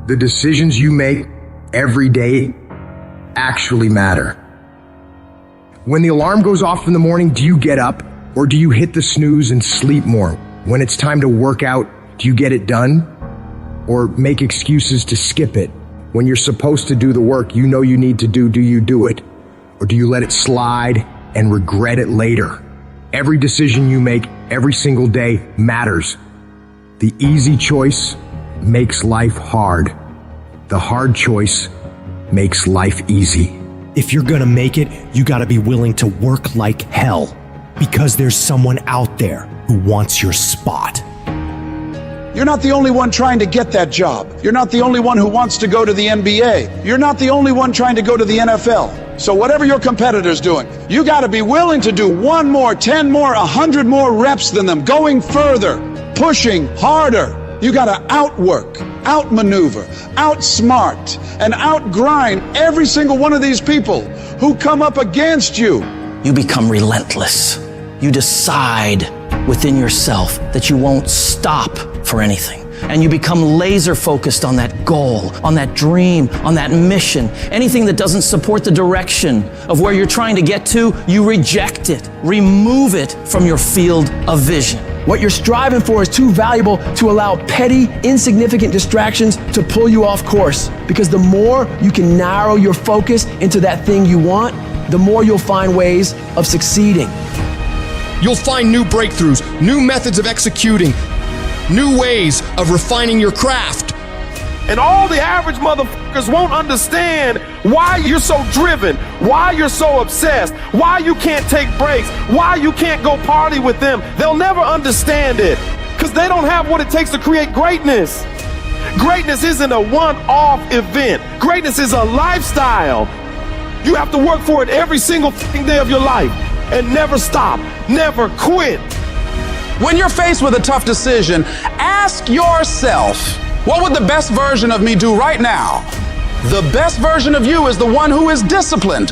The decisions you make every day actually matter. When the alarm goes off in the morning, do you get up or do you hit the snooze and sleep more? When it's time to work out, do you get it done or make excuses to skip it? When you're supposed to do the work you know you need to do you do it? Or do you let it slide and regret it later? Every decision you make every single day matters. The easy choice makes life hard. The hard choice makes life easy. If you're gonna make it, you gotta be willing to work like hell, because there's someone out there who wants your spot. You're not the only one trying to get that job. You're not the only one who wants to go to the NBA. You're not the only one trying to go to the NFL. So whatever your competitor's doing, you gotta be willing to do 1 more, 10 more, 100 more reps than them, going further, pushing harder. You gotta outwork, outmaneuver, outsmart, and outgrind every single one of these people who come up against you. You become relentless. You decide within yourself that you won't stop for anything. And you become laser focused on that goal, on that dream, on that mission. Anything that doesn't support the direction of where you're trying to get to, you reject it, remove it from your field of vision. What you're striving for is too valuable to allow petty, insignificant distractions to pull you off course. Because the more you can narrow your focus into that thing you want, the more you'll find ways of succeeding. You'll find new breakthroughs, new methods of executing, new ways of refining your craft. And all the average motherfuckers won't understand why you're so driven, why you're so obsessed, why you can't take breaks, why you can't go party with them. They'll never understand it because they don't have what it takes to create greatness. Greatness isn't a one-off event. Greatness is a lifestyle. You have to work for it every single fucking day of your life and never stop, never quit. When you're faced with a tough decision, ask yourself, what would the best version of me do right now? The best version of you is the one who is disciplined,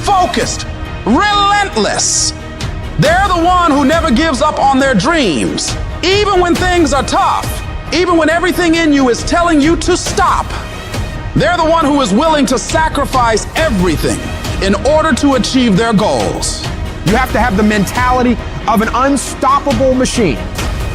focused, relentless. They're the one who never gives up on their dreams. Even when things are tough, even when everything in you is telling you to stop, they're the one who is willing to sacrifice everything in order to achieve their goals. You have to have the mentality of an unstoppable machine.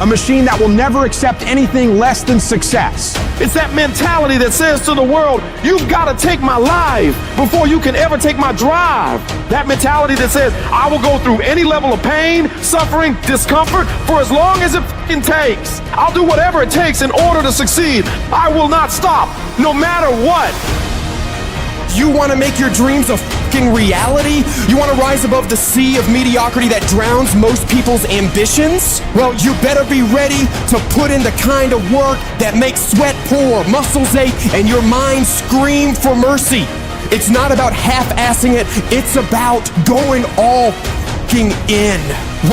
A machine that will never accept anything less than success. It's that mentality that says to the world, you've got to take my life before you can ever take my drive. That mentality that says, I will go through any level of pain, suffering, discomfort for as long as it fucking takes. I'll do whatever it takes in order to succeed. I will not stop, no matter what. You want to make your dreams a fucking reality? You want to rise above the sea of mediocrity that drowns most people's ambitions? Well, you better be ready to put in the kind of work that makes sweat pour, muscles ache, and your mind scream for mercy. It's not about half-assing it, it's about going all fucking in.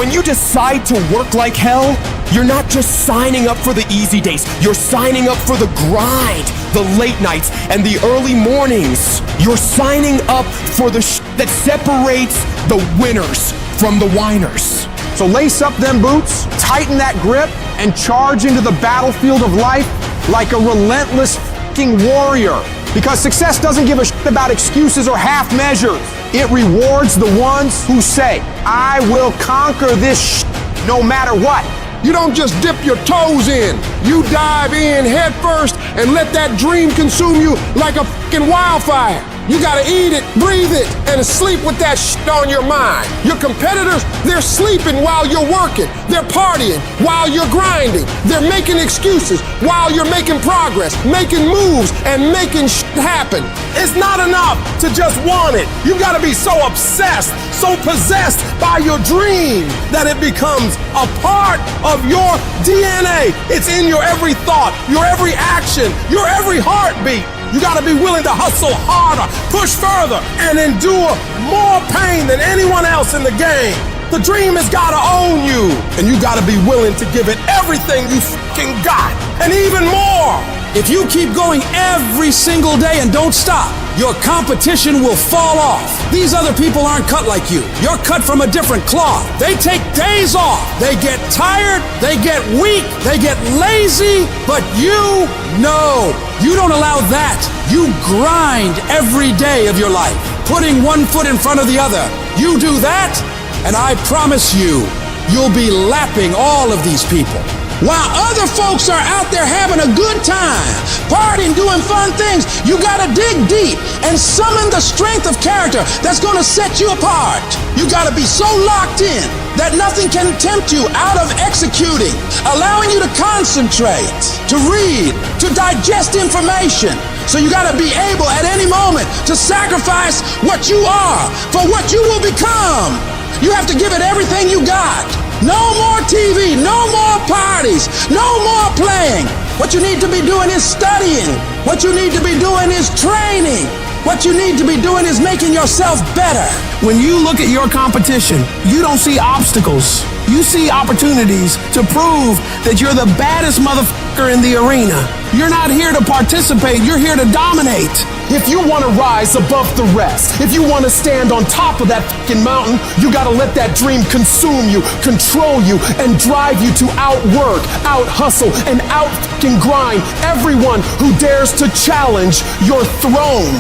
When you decide to work like hell, you're not just signing up for the easy days, you're signing up for the grind, the late nights, and the early mornings. You're signing up for the that separates the winners from the whiners. So lace up them boots, tighten that grip, and charge into the battlefield of life like a relentless fucking warrior. Because success doesn't give a shit about excuses or half measures. It rewards the ones who say, I will conquer this shit no matter what. You don't just dip your toes in. You dive in head first and let that dream consume you like a fucking wildfire. You gotta eat it, breathe it, and sleep with that shit on your mind. Your competitors, they're sleeping while you're working. They're partying while you're grinding. They're making excuses while you're making progress, making moves, and making shit happen. It's not enough to just want it. You gotta be so obsessed, so possessed by your dream that it becomes a part of your DNA. It's in your every thought, your every action, your every heartbeat. You gotta be willing to hustle harder, push further, and endure more pain than anyone else in the game. The dream has gotta own you, and you gotta be willing to give it everything you fucking got, and even more. If you keep going every single day and don't stop, your competition will fall off. These other people aren't cut like you. You're cut from a different cloth. They take days off. They get tired. They get weak. They get lazy. But you, no, you don't allow that. You grind every day of your life, putting one foot in front of the other. You do that, and I promise you, you'll be lapping all of these people. While other folks are out there having a good time, partying, doing fun things, you gotta dig deep and summon the strength of character that's gonna set you apart. You gotta be so locked in that nothing can tempt you out of executing, allowing you to concentrate, to read, to digest information. So you gotta be able at any moment to sacrifice what you are for what you will become. You have to give it everything you got. No more TV, no more parties, no more playing. What you need to be doing is studying. What you need to be doing is training. What you need to be doing is making yourself better. When you look at your competition, you don't see obstacles. You see opportunities to prove that you're the baddest motherfucker in the arena. You're not here to participate, you're here to dominate. If you want to rise above the rest, if you want to stand on top of that fucking mountain, you got to let that dream consume you, control you, and drive you to outwork, out-hustle, and out-fucking grind everyone who dares to challenge your throne.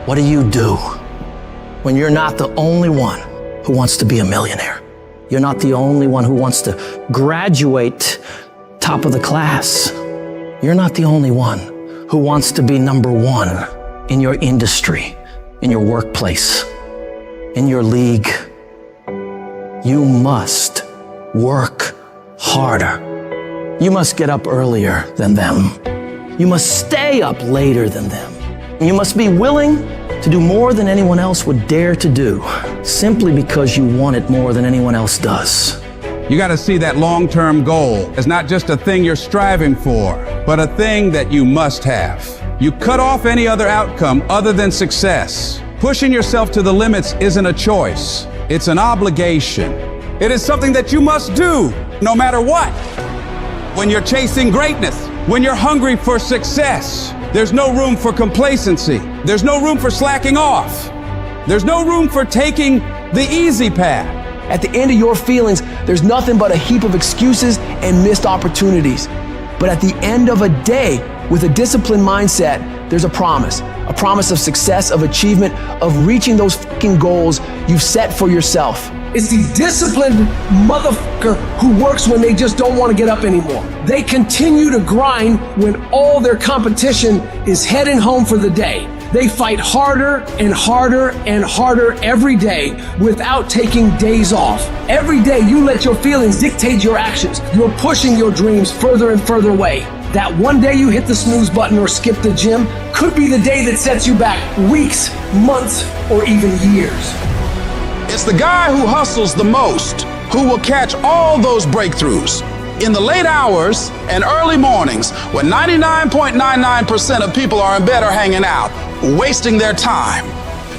What do you do when you're not the only one who wants to be a millionaire? You're not the only one who wants to graduate top of the class. You're not the only one who wants to be number one in your industry, in your workplace, in your league. You must work harder. You must get up earlier than them. You must stay up later than them. You must be willing to do more than anyone else would dare to do, simply because you want it more than anyone else does. You got to see that long-term goal as not just a thing you're striving for, but a thing that you must have. You cut off any other outcome other than success. Pushing yourself to the limits isn't a choice. It's an obligation. It is something that you must do, no matter what. When you're chasing greatness, when you're hungry for success, there's no room for complacency. There's no room for slacking off. There's no room for taking the easy path. At the end of your feelings, there's nothing but a heap of excuses and missed opportunities. But at the end of a day, with a disciplined mindset, there's a promise of success, of achievement, of reaching those fucking goals you've set for yourself. It's the disciplined motherfucker who works when they just don't want to get up anymore. They continue to grind when all their competition is heading home for the day. They fight harder and harder and harder every day without taking days off. Every day you let your feelings dictate your actions. You're pushing your dreams further and further away. That one day you hit the snooze button or skip the gym could be the day that sets you back weeks, months, or even years. It's the guy who hustles the most who will catch all those breakthroughs. In the late hours and early mornings, when 99.99% of people are in bed or hanging out, wasting their time,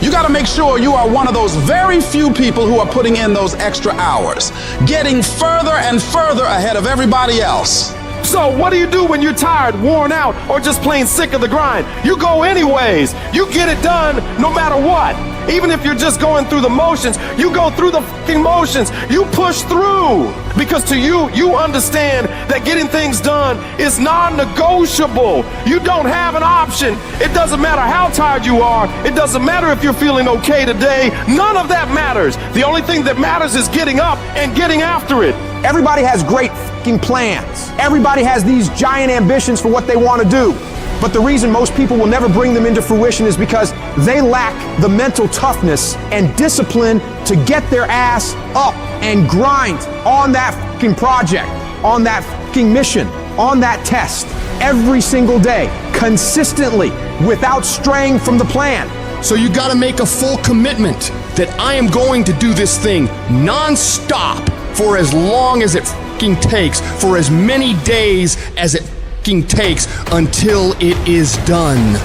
you got to make sure you are one of those very few people who are putting in those extra hours, getting further and further ahead of everybody else. So what do you do when you're tired, worn out, or just plain sick of the grind? You go anyways. You get it done no matter what. Even if you're just going through the motions, you go through the fucking motions. You push through. Because to you, you understand that getting things done is non-negotiable. You don't have an option. It doesn't matter how tired you are. It doesn't matter if you're feeling okay today. None of that matters. The only thing that matters is getting up and getting after it. Everybody has great fucking plans. Everybody has these giant ambitions for what they want to do. But the reason most people will never bring them into fruition is because they lack the mental toughness and discipline to get their ass up and grind on that fucking project, on that fucking mission, on that test, every single day, consistently, without straying from the plan. So you gotta make a full commitment that I am going to do this thing non-stop for as long as it fucking takes, for as many days as it fucking takes, until it is done.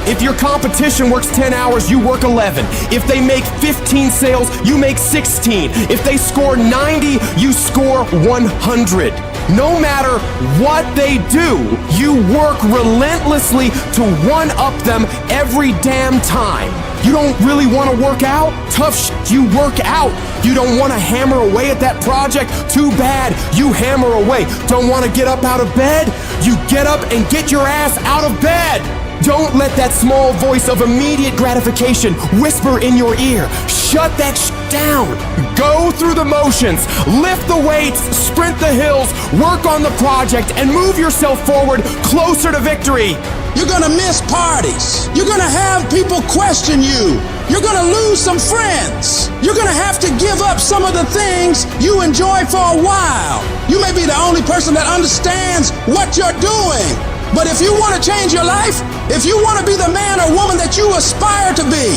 If your competition works 10 hours, you work 11. If they make 15 sales, you make 16. If they score 90, you score 100. No matter what they do, you work relentlessly to one-up them every damn time. You don't really want to work out? Tough shit, you work out. You don't want to hammer away at that project? Too bad, you hammer away. Don't want to get up out of bed? You get up and get your ass out of bed. Don't let that small voice of immediate gratification whisper in your ear. Shut that down. Go through the motions, lift the weights, sprint the hills, work on the project, and move yourself forward closer to victory. You're gonna miss parties. You're gonna have people question you. You're gonna lose some friends. You're gonna have to give up some of the things you enjoy for a while. You may be the only person that understands what you're doing. But if you want to change your life, if you want to be the man or woman that you aspire to be,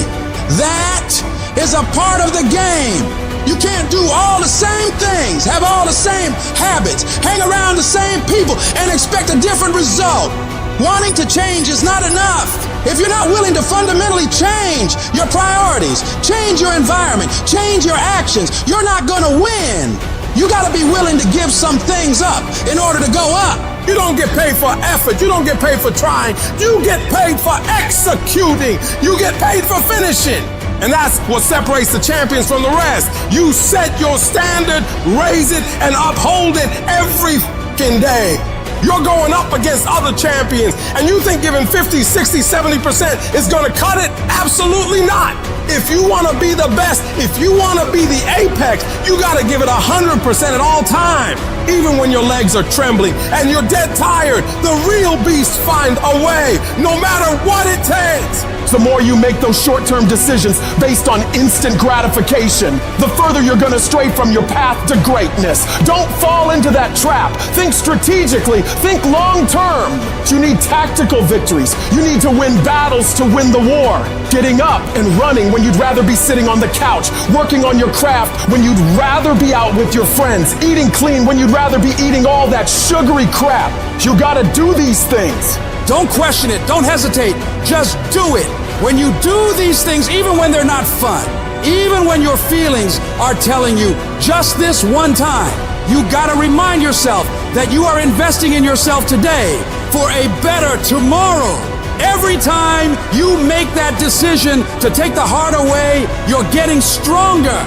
that is a part of the game. You can't do all the same things, have all the same habits, hang around the same people, and expect a different result. Wanting to change is not enough. If you're not willing to fundamentally change your priorities, change your environment, change your actions, you're not gonna win. You gotta be willing to give some things up in order to go up. You don't get paid for effort. You don't get paid for trying. You get paid for executing. You get paid for finishing. And that's what separates the champions from the rest. You set your standard, raise it, and uphold it every fucking day. You're going up against other champions, and you think giving 50, 60, 70% is gonna cut it? Absolutely not. If you wanna be the best, if you wanna be the apex, you gotta give it 100% at all times. Even when your legs are trembling and you're dead tired, the real beasts find a way, no matter what it takes. The more you make those short-term decisions based on instant gratification, the further you're gonna stray from your path to greatness. Don't fall into that trap. Think strategically, think long-term. You need tactical victories. You need to win battles to win the war. Getting up and running when you'd rather be sitting on the couch, working on your craft when you'd rather be out with your friends, eating clean when you'd rather be eating all that sugary crap. You gotta do these things. Don't question it. Don't hesitate. Just do it. When you do these things, even when they're not fun, even when your feelings are telling you just this one time, you gotta remind yourself that you are investing in yourself today for a better tomorrow. Every time you make that decision to take the heart away, you're getting stronger.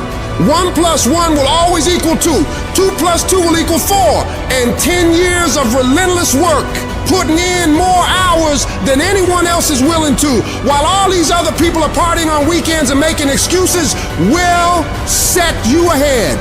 1 + 1 will always equal 2. 2 + 2 will equal 4. And 10 years of relentless work, putting in more hours than anyone else is willing to, while all these other people are partying on weekends and making excuses, will set you ahead.